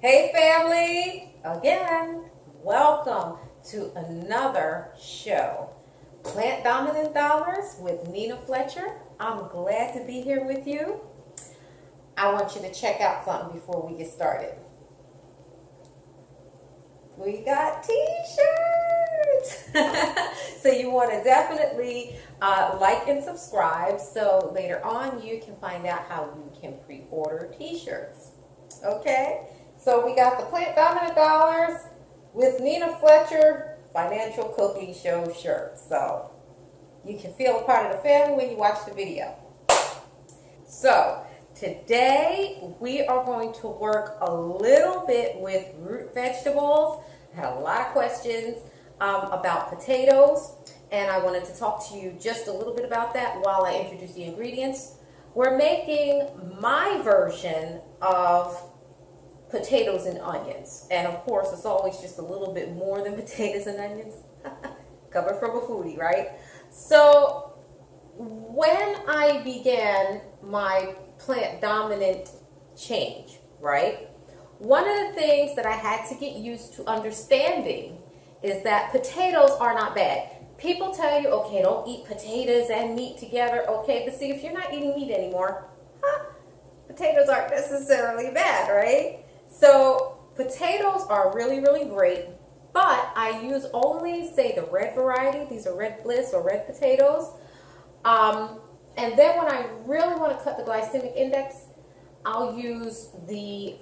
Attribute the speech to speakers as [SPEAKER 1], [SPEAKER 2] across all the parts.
[SPEAKER 1] Hey family, again, welcome to another show, Plant Dominant Dollars with Nina Fletcher. I'm glad to be here with you. I want you to check out something before we get started. We got t-shirts. So you want to definitely like and subscribe so later on you can find out how you can pre-order t-shirts. Okay? So we got the Plant Dominant Dollars with Nina Fletcher Financial Cooking Show shirt. So you can feel a part of the family when you watch the video. So today we are going to work a little bit with root vegetables. I had a lot of questions about potatoes, and I wanted to talk to you just a little bit about that while I introduce the ingredients. We're making my version of potatoes and onions, and of course it's always just a little bit more than potatoes and onions. Coming from a foodie, right? So when I began my plant dominant change, right, one of the things that I had to get used to understanding is that potatoes are not bad. People tell you, okay, don't eat potatoes and meat together. Okay, but see, if you're not eating meat anymore, potatoes aren't necessarily bad, right? So potatoes are really, really great, but I use only, say, the red variety. These are red bliss or red potatoes. And then when I really want to cut the glycemic index, I'll use the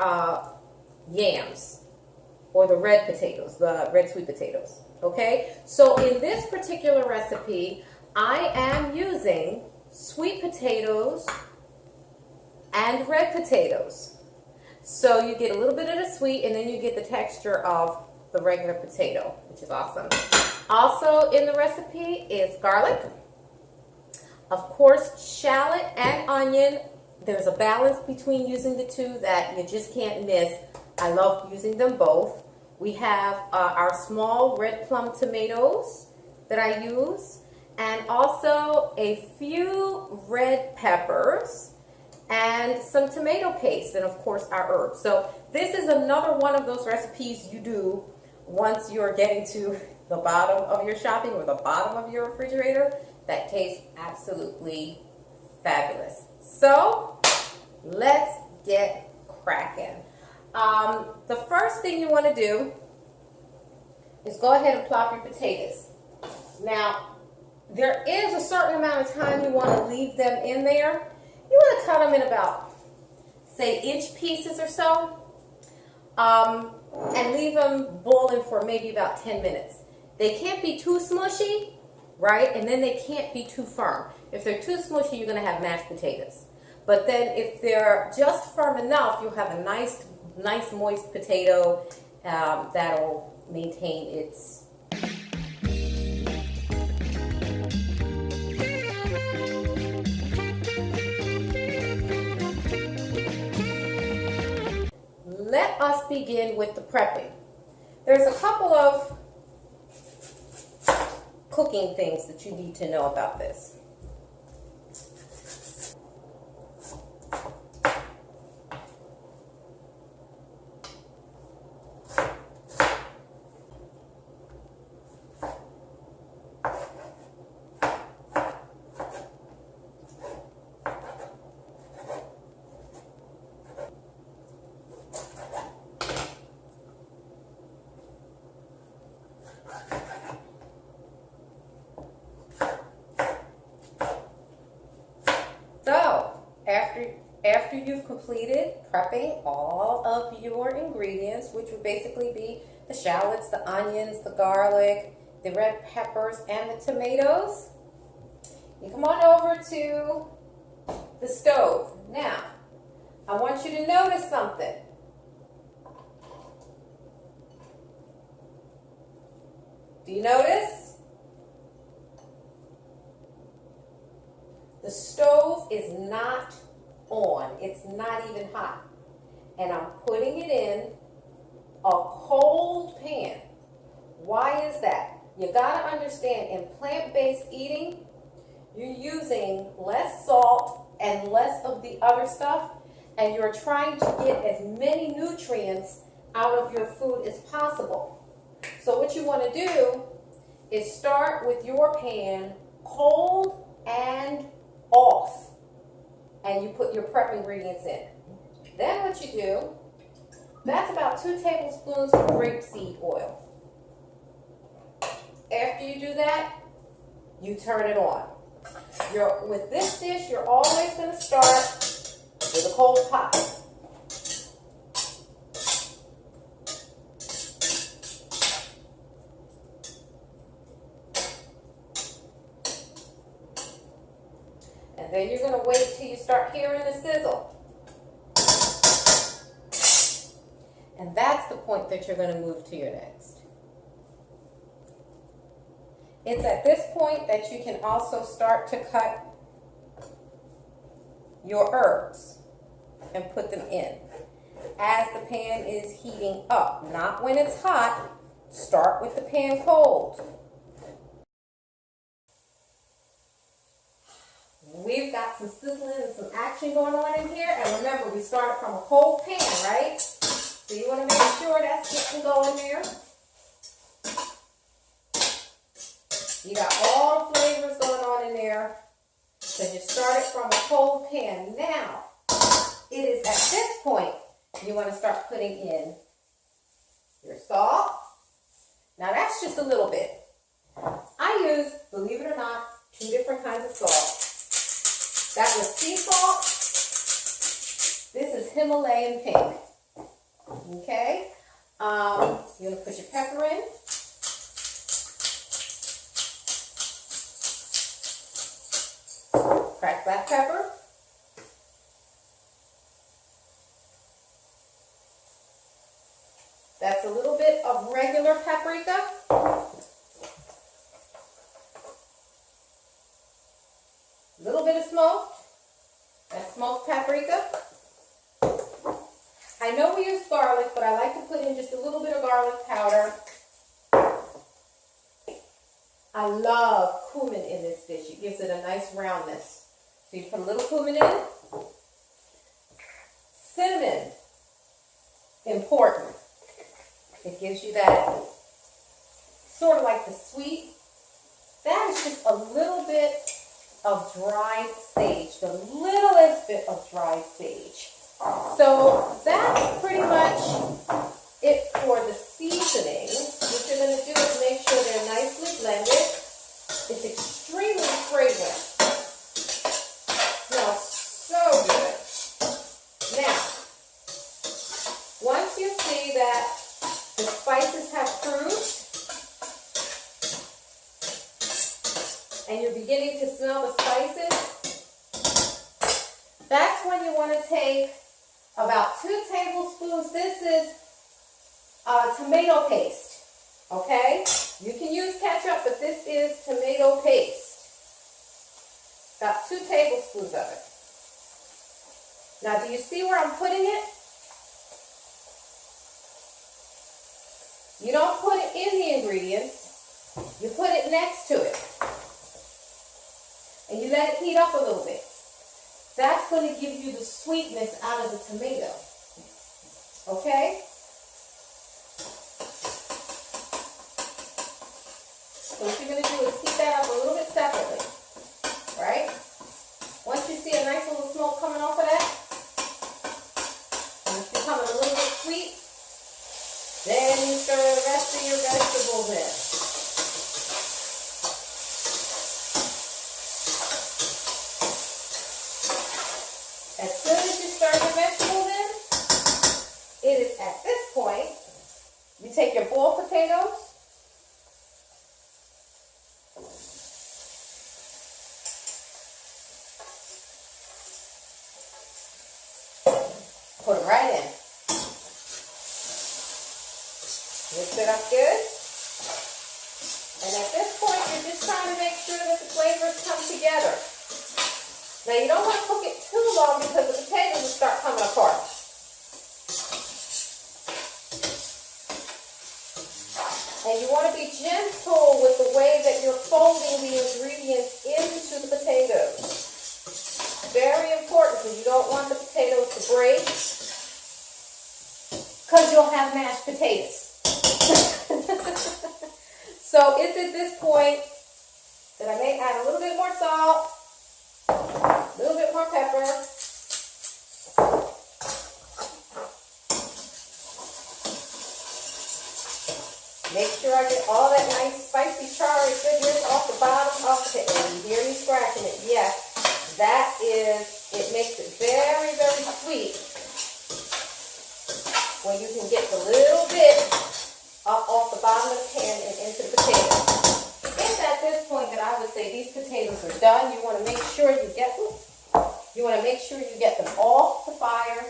[SPEAKER 1] yams or the red potatoes, the red sweet potatoes. Okay, so in this particular recipe, I am using sweet potatoes and red potatoes. So you get a little bit of the sweet, and then you get the texture of the regular potato, which is awesome. Also in the recipe is garlic. Of course, shallot and onion. There's a balance between using the two that you just can't miss. I love using them both. We have our small red plum tomatoes that I use, and also a few red peppers and some tomato paste, and of course our herbs. So this is another one of those recipes you do once you're getting to the bottom of your shopping or the bottom of your refrigerator that tastes absolutely fabulous. So let's get cracking. The first thing you want to do is go ahead and plop your potatoes. Now, there is a certain amount of time you want to leave them in there. You want to cut them in about, say, inch pieces or so, and leave them boiling for maybe about 10 minutes. They can't be too smushy, right? And then they can't be too firm. If they're too smushy, you're going to have mashed potatoes. But then if they're just firm enough, you'll have a nice moist potato that'll maintain its Let us begin with the prepping. There's a couple of cooking things that you need to know about this. After you've completed prepping all of your ingredients, which would basically be the shallots, the onions, the garlic, the red peppers, and the tomatoes, you come on over to the stove. Now, I want you to notice something. Do you notice? The stove is not on. It's not even hot. And I'm putting it in a cold pan. Why is that? You gotta understand, in plant-based eating, you're using less salt and less of the other stuff, and you're trying to get as many nutrients out of your food as possible. So what you want to do is start with your pan cold and off, and you put your prep ingredients in. Then what you do, that's about 2 tablespoons of grapeseed oil. After you do that, you turn it on. With this dish, you're always going to start with a cold pot. And then you're going to wait till you start hearing the sizzle. And that's the point that you're going to move to your next. It's at this point that you can also start to cut your herbs and put them in as the pan is heating up. Not when it's hot. Start with the pan cold. We've got some sizzling and some action going on in here. And remember, we started from a cold pan, right? So you want to make sure that's getting going there. You got all the flavors going on in there. So you started from a cold pan. Now, it is at this point you want to start putting in your salt. Now that's just a little bit. I use, believe it or not, 2 different kinds of salt. That was sea salt. This is Himalayan pink. Okay? You're going to put your pepper in. Cracked black pepper. That's a little bit of regular paprika. A little bit of smoked. That's smoked paprika. I know we use garlic, but I like to put in just a little bit of garlic powder. I love cumin in this dish. It gives it a nice roundness. So you put a little cumin in. Cinnamon, important. It gives you that sort of like the sweet. That is just a little bit of dried sage, the littlest bit of dried sage. So that's pretty much it for the seasoning. What you're going to do is make sure they're nicely blended. It's extremely fragrant. Smells so good. Now, once you see that the spices have cruised and you're beginning to smell the spices, that's when you want to take about 2 tablespoons. This is tomato paste, okay? You can use ketchup, but this is tomato paste. About 2 tablespoons of it. Now, do you see where I'm putting it? You don't put it in the ingredients. You put it next to it. And you let it heat up a little bit. That's going to give you the sweetness out of the tomato. Okay? So what you're going to do is heat that up a little bit separately. Right? Once you see a nice little smoke coming off of that, and it's becoming a little bit sweet, then you stir the rest of your vegetables in. As soon as you stir your vegetables in, it is at this point, you take your boiled potatoes, put them right in. Mix it up good. And at this point, you're just trying to make sure that the flavors come together. Now, you don't want to cook it too long because the potatoes will start coming apart. And you want to be gentle with the way that you're folding the ingredients into the potatoes. Very important because you don't want the potatoes to break. because you'll have mashed potatoes. So it's at this point that I may add a little bit more salt, a little bit more pepper. Make sure I get all that nice spicy charry goodness off the bottom of the potato. You hear me scratching it? Yes, that is, it makes it very, very sweet when you can get the little bit up off the bottom of the pan and into the potato. It's at this point that I would say these potatoes are done. You want to make sure you get them off the fire.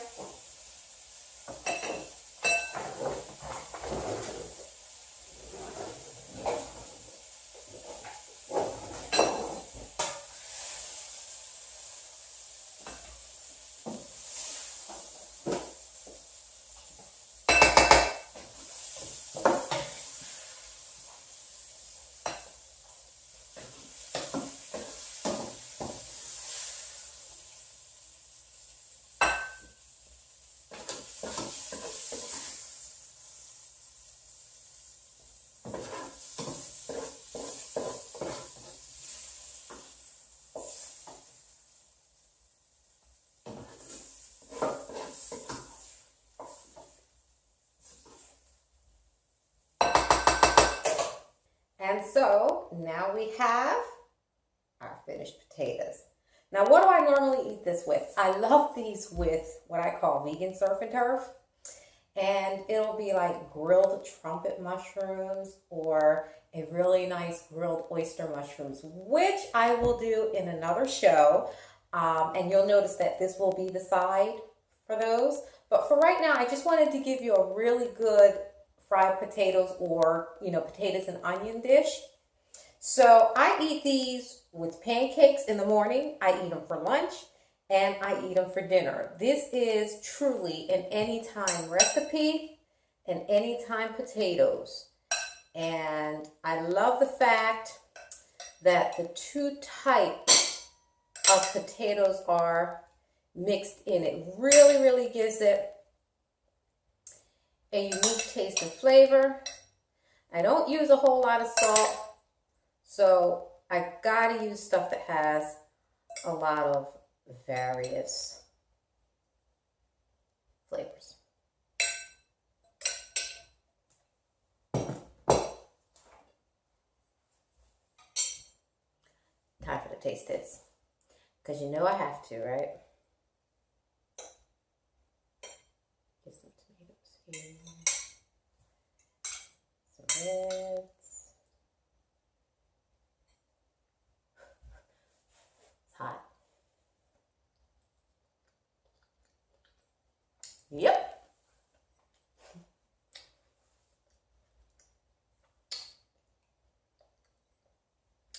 [SPEAKER 1] And so now we have our finished potatoes. Now, what do I normally eat this with? I love these with what I call vegan surf and turf. And it'll be like grilled trumpet mushrooms or a really nice grilled oyster mushrooms, which I will do in another show. And you'll notice that this will be the side for those. But for right now, I just wanted to give you a really good fried potatoes or, potatoes and onion dish. So I eat these with pancakes in the morning. I eat them for lunch and I eat them for dinner. This is truly an anytime recipe and anytime potatoes. And I love the fact that the two types of potatoes are mixed in. It really, really gives it a unique taste and flavor. I don't use a whole lot of salt, so I gotta use stuff that has a lot of various flavors. Time for the taste test, because you know I have to, right? Get some tomatoes here. Some reds. It's hot. Yep.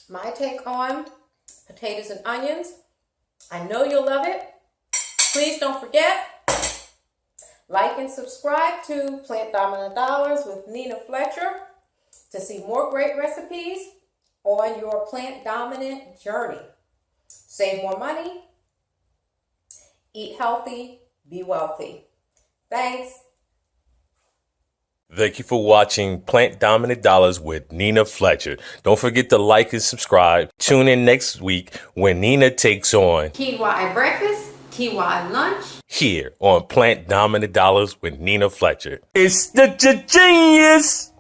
[SPEAKER 1] My take on potatoes and onions. I know you'll love it. Please don't forget, like and subscribe to Plant Dominant Dollars with Nina Fletcher to see more great recipes on your plant dominant journey. Save more money, eat healthy, be wealthy. Thanks.
[SPEAKER 2] Thank you for watching Plant Dominant Dollars with Nina Fletcher. Don't forget to like and subscribe. Tune in next week when Nina takes on
[SPEAKER 1] Quinoa at breakfast, quinoa at lunch.
[SPEAKER 2] here on Plant Dominant Dollars with Nina Fletcher. It's the genius!